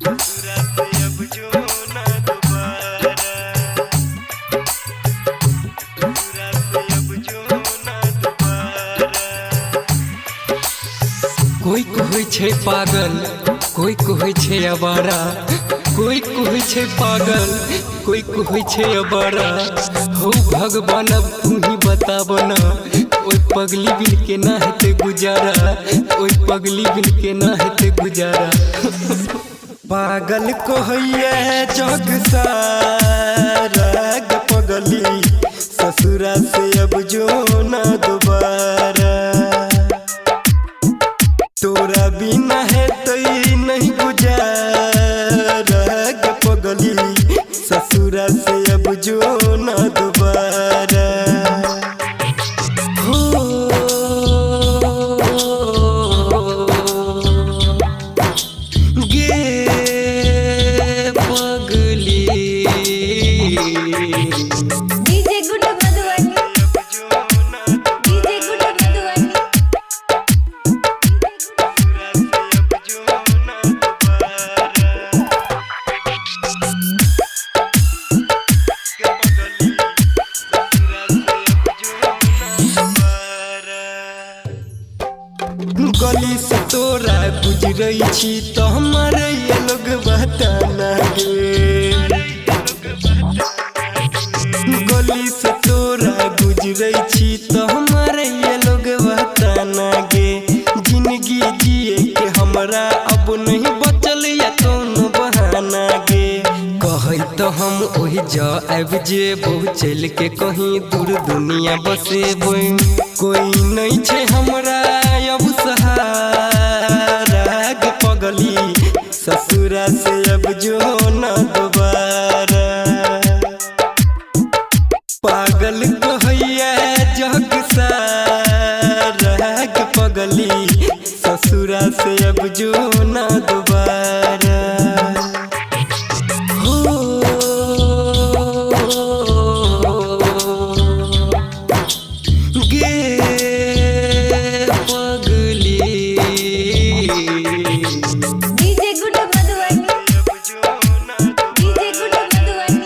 कोई कहै छै पागल, कोई कहै छै आवारा, कोई कहै छै पागल, कोई कहै छै आवारा। हो भगवान अब तू ही बताब ना, ओई पगली बिन के ना हेते गुजारा, ओई पगली बिन के ना हेते गुजारा। पागल कहैया जग सारा ग पगली, ससुरा से अब जो ना दोबारा। तोरा बिना है तई नहीं गुजारा ग पगली, ससुरा से अब जो ना दोबारा। हो गे पगली DJ good Madhubani, DJ good Madhubani. गली से तोरा गुजरै छी तो हमारे ये लोग बताना गे। गली से तोरा गुजरै छी तो हमारे ये लोग बताना गे। जिंदगी जिए के हमरा अब नहीं बचल या कौनो बहाना गे। कहै तो हम ओहि जा आबि जेबो, चल के कहीं दूर दुनिया बसेबो। कोई नहीं छे हमरा अब सहारा ग पगली, ससुरा से अब जो ना दोबारा। पागल कहैया जग सारा ग पगली, ससुरा से अब जो ना दोबारा। हो गे पगली DJ good Madhubani, DJ good Madhubani.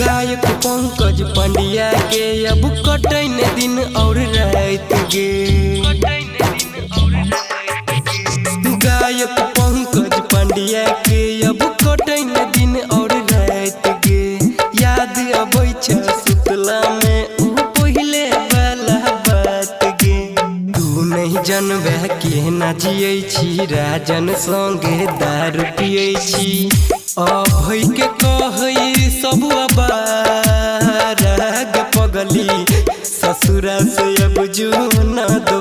गायक पंकज पांड्या के अब कटैन दिन और रात गे। गायक पंकज पांड्या के अब कटैन दिन और रात गे। याद अबै छ सुतला में ऊ पहिले वाला बात गे। तू नहीं जानबे केना जियै छी, राजन संगे दारू पियै छी। अभय के कहै सब आबारा ग पगली, ससुरा से अब जो ना दो